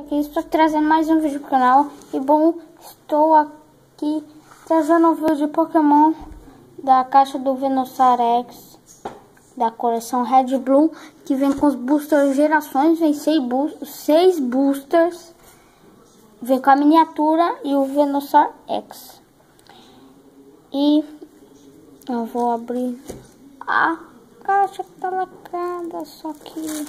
aqui, estou trazendo mais um vídeo pro canal. E bom, estou aqui trazendo um vídeo de Pokémon da caixa do Venusaur X, da coleção Red Blue, que vem com os boosters gerações, vem 6 boosters, vem com a miniatura e o Venusaur X. E eu vou abrir a caixa que tá lacrada, só que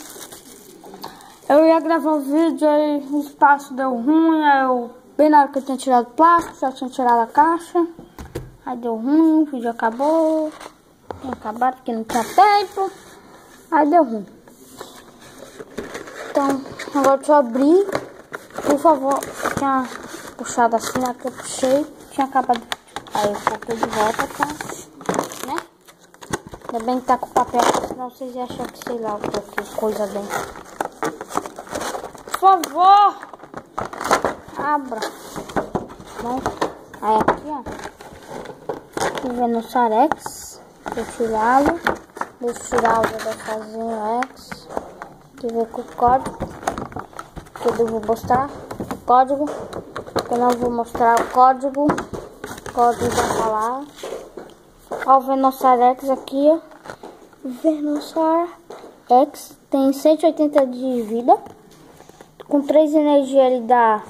eu ia gravar o vídeo, aí o espaço deu ruim, aí eu, bem na hora que eu tinha tirado o plástico, já tinha tirado a caixa, aí deu ruim, o vídeo acabou, tinha acabado porque não tinha tempo, aí deu ruim. Então, agora deixa eu abrir, por favor, eu tinha puxado assim, na que eu puxei, tinha acabado, aí eu coloquei de volta, tá, né? Ainda bem que tá com o papel, senão vocês iam achar que sei lá o que coisa dentro. Por favor, abra. Bom, aí aqui, ó, o Venusaur X, deixa eu tirar o Venusaurzinho X, que vem com o código, que eu vou mostrar o código, que eu não vou mostrar o código vai falar. Ó, o Venusaur X aqui, ó, Venusaur X, tem 180 de vida. Com 3 energias ele dá...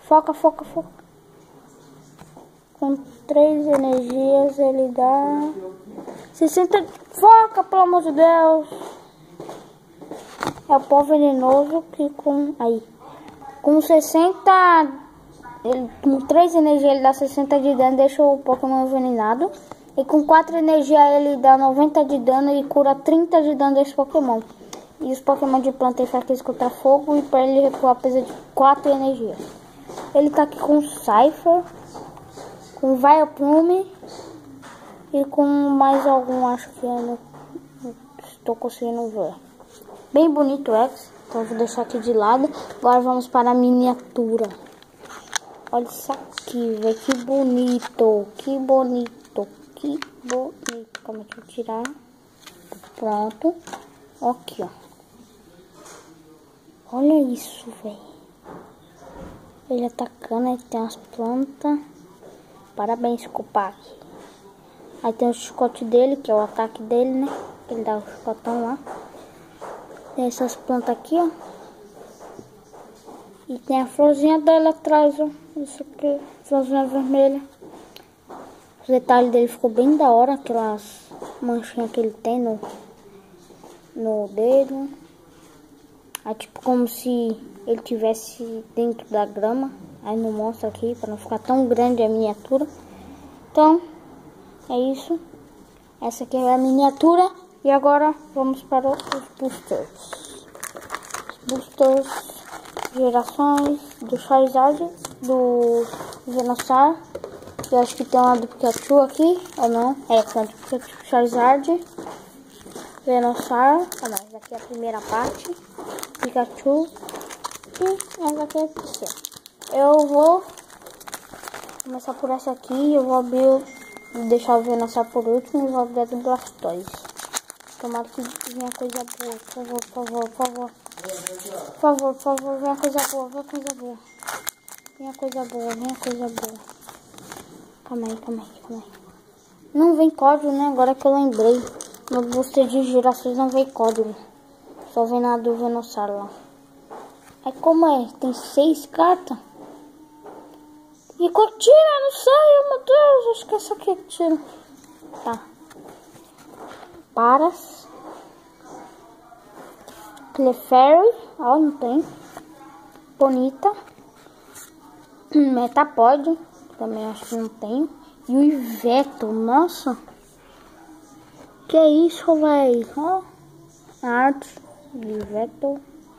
Foca. Com 3 energias ele dá... 60... Foca, pelo amor de Deus! É o pó venenoso que com... Aí. Com 60... Com 3 energias ele dá 60 de dano, deixa o Pokémon envenenado. E com 4 energias ele dá 90 de dano e cura 30 de dano desse Pokémon. E os Pokémon de planta ele fraqueza contra fogo, e para ele recuar precisa de 4 energias. Ele tá aqui com Cypher, com Vileplume e com mais algum, acho que eu não estou conseguindo ver. Bem bonito o X, então eu vou deixar aqui de lado. Agora vamos para a miniatura. Olha isso aqui, velho, que bonito, que bonito. Como é que eu vou tirar? Pronto. Aqui, ó. Olha isso, velho. Ele atacando, aí tem umas plantas. Parabéns, Copac. Aí tem o chicote dele, que é o ataque dele, né? Ele dá o chicotão lá. Tem essas plantas aqui, ó. E tem a florzinha dela atrás, ó. Isso aqui, florzinha vermelha. Os detalhes dele ficou bem da hora, aquelas manchinhas que ele tem no dedo. É tipo como se ele tivesse dentro da grama. Aí não mostra aqui para não ficar tão grande a miniatura. Então, é isso. Essa aqui é a miniatura. E agora vamos para os boosters. Os boosters gerações do Charizard, do Venusaur. Eu acho que tem uma do Pikachu aqui, ou não? É, tem uma do Pikachu, Charizard, Venusaur. Ah, não, essa aqui é a primeira parte. Pikachu. E essa aqui é a terceira. Eu vou começar por essa aqui. Eu vou abrir, vou deixar o Venusaur por último e vou abrir a do Blastoise. Tomara que venha coisa boa, por favor, venha coisa boa, venha coisa boa. Calma aí. Não vem código, né? Agora que eu lembrei. No booster de gerações não vem código. Só vem na do Venusaur lá. É como é? Tem 6 cartas? E qual tira? Não sei, meu Deus. Acho que essa aqui tira. Tá. Paras. Clefairy. Ó, não tem. Bonita. Metapod. Também acho que não tem. E o Yveltal, nossa. Que é isso, velho? Ó. Arte.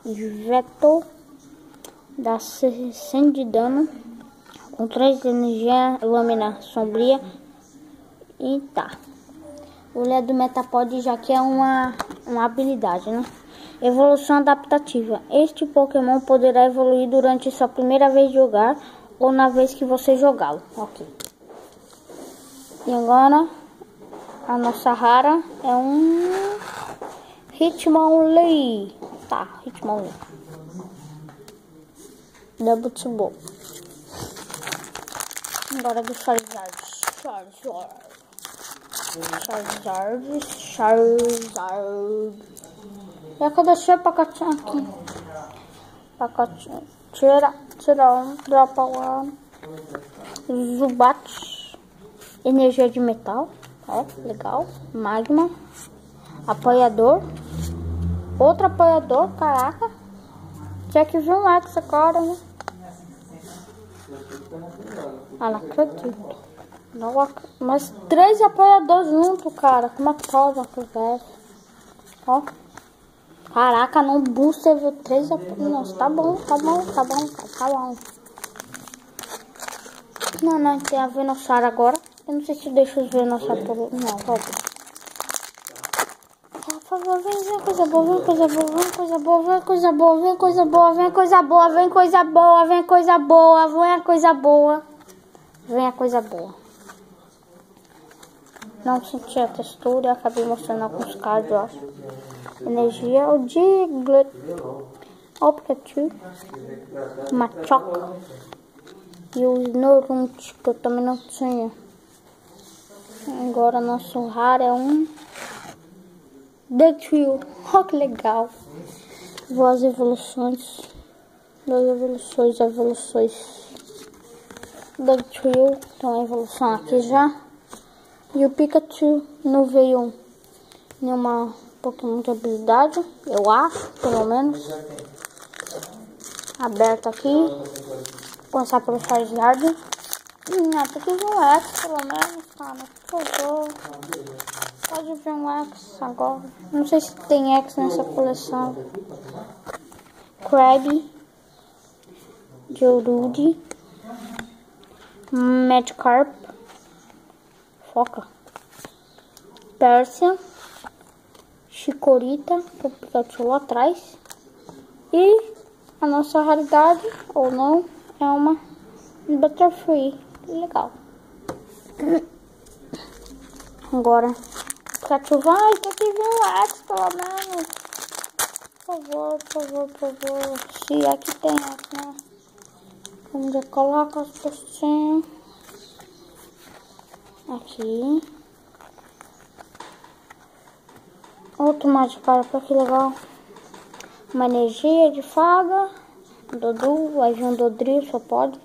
Yveltal. Dá 60 de dano. Com 3 de energia. Lâmina sombria. E tá. O Lé do Metapod já que é uma habilidade, né? Evolução adaptativa. Este Pokémon poderá evoluir durante sua primeira vez de jogar ou na vez que você jogá-lo. Ok. E agora a nossa rara é um Hitmonlee. Tá, Hitmonlee. Debutable. Agora do Charizard. E cadê o pacotinho aqui? Pacotinho. Tira um, dropa one. Zubat. Energia de metal. Ó, legal. Magma. Apoiador. Outro apoiador, caraca. Tinha que vir um X agora, né? Ah, não acredito. Não, mas 3 apoiadores juntos, cara. Como é que pode uma coisa? Ó. Caraca, não booster, viu? 3 apoiadores. Nossa, tá bom. Não, tem a Venusaur agora. Eu não sei se deixa os Venusaur por... Não, tá bom. Por favor, vem coisa boa, vem coisa boa, vem coisa boa, vem coisa boa, vem coisa boa, vem coisa boa, vem coisa boa, vem coisa boa, vem a coisa boa. Vem a coisa boa. Não senti a textura, acabei mostrando alguns cards, eu acho. Energia, o Diglett, o Pikachu, Machoke e o Snorunt, que eu também não tinha. Agora nosso raro é um Dugtrio. Oh, que legal. Vou às evoluções. Evoluções. Dugtrio. Então a evolução aqui já. E o Pikachu não veio nenhuma Pokémon de habilidade. Eu acho, pelo menos. Aberto aqui. Vou começar pelo Charizard. Tem que vir um X, pelo menos, cara. Por favor. Pode vir um X agora. Não sei se tem X nessa coleção. Krabby. Geodude. Magikarp. Foca. Persia. Chikorita. Que é o Pikachu lá atrás. E a nossa raridade, ou não, é uma Butterfree. Legal. Agora, o Pikachu vai ter que vir um X, pelo menos. Por favor. Se aqui tem X, né? Vamos ver, coloca as postinhas. Aqui. Outro Magikarp, que legal. Uma energia de fada. Um Dodu, vai vir um Dodrio, só pode.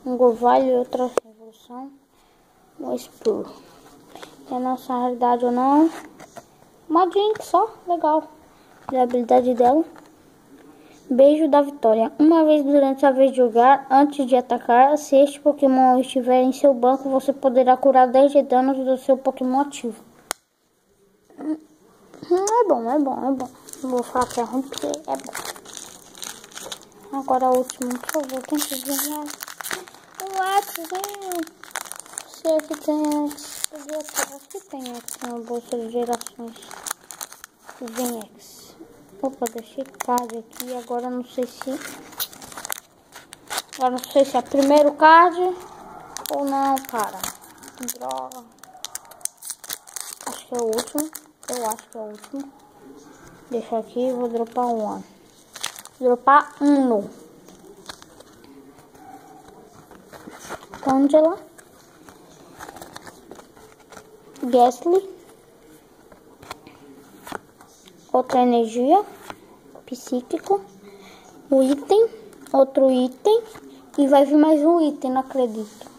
Um Gorvile e outra evolução. Um Spur. É a nossa raridade ou não. Uma Jinx só, legal. A habilidade dela. Beijo da Vitória. Uma vez durante a vez de jogar, antes de atacar, se este Pokémon estiver em seu banco, você poderá curar 10 de danos do seu Pokémon ativo. É bom. Não vou falar que é ruim, porque é bom. Agora o último, por favor, tem que ver um Xzinho. Se aqui tem X, acho que tem X na bolsa de gerações. Vem X. Opa, deixei card aqui. Agora não sei se é o primeiro card ou não, cara. Droga. Acho que é o último. Eu acho que é o último. Deixa aqui, vou dropar um. Dropar um. Angela. Gastly. Outra energia. Psíquico. O item. Outro item. E vai vir mais um item, não acredito.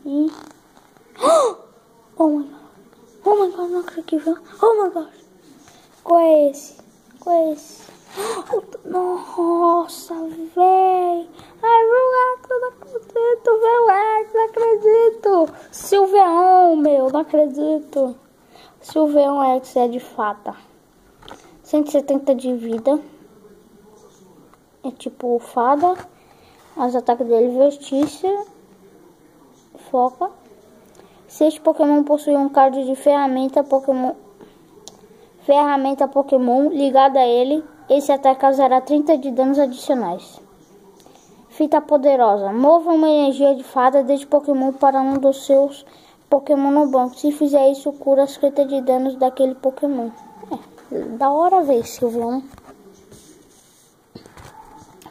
E... Oh my god, não acredito que veio. Oh my god. Qual é esse? Nossa, véi. Ai, não acredito. Silveon, meu, não acredito. Silveon X é de fada. 170 de vida. É tipo fada. Os ataques dele, vestícia. Foca. Se este Pokémon possui um card de ferramenta Pokémon ligada a ele, esse ataque causará 30 de danos adicionais. Fita poderosa. Mova uma energia de fada deste Pokémon para um dos seus Pokémon no banco. Se fizer isso, cura as 30 de danos daquele Pokémon. Da hora ver, Silveon.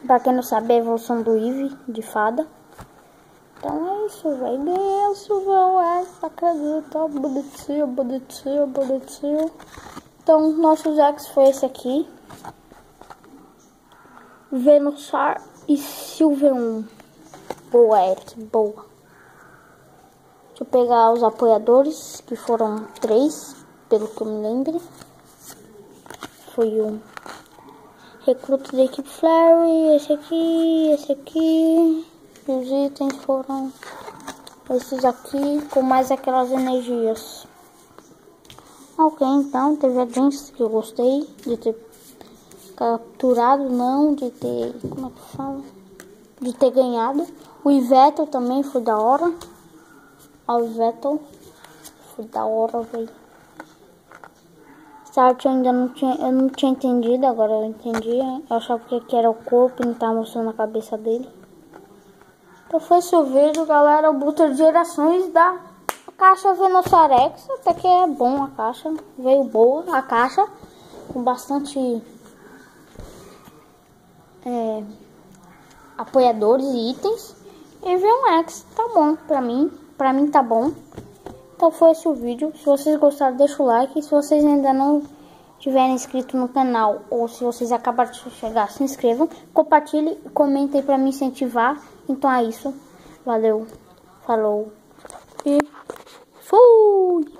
Pra quem não sabe, é a evolução do Eevee de fada. Então é isso, velho. Ganhei o Silver X, acredita? Bonitinho, bonitinho, bonitinho. Então, nosso Jax foi esse aqui. Venusaur e Silver 1. Boa, Eric, boa. Deixa eu pegar os apoiadores, que foram 3, pelo que eu me lembro. Foi um recruta da equipe Flare, esse aqui. E os itens foram esses aqui, com mais aquelas energias. Ok, então, teve a Jinx que eu gostei de ter capturado, não, de ter, como é que fala? De ter ganhado. O Yveltal também foi da hora. O Yveltal foi da hora, velho. Start eu ainda não tinha entendido, agora eu entendi. Eu achava que era o corpo e não tava mostrando a cabeça dele. Então foi esse o vídeo, galera. O booster de gerações da caixa Venusaur X. Até que é bom a caixa. Veio boa a caixa. Com bastante apoiadores e itens. E veio um X. Tá bom pra mim. Pra mim tá bom. Então foi esse o vídeo. Se vocês gostaram, deixa o like. Se vocês ainda não tiverem inscrito no canal, ou se vocês acabaram de chegar, se inscrevam. Compartilhem e comentem pra me incentivar. Então é isso. Valeu. Falou. E fui.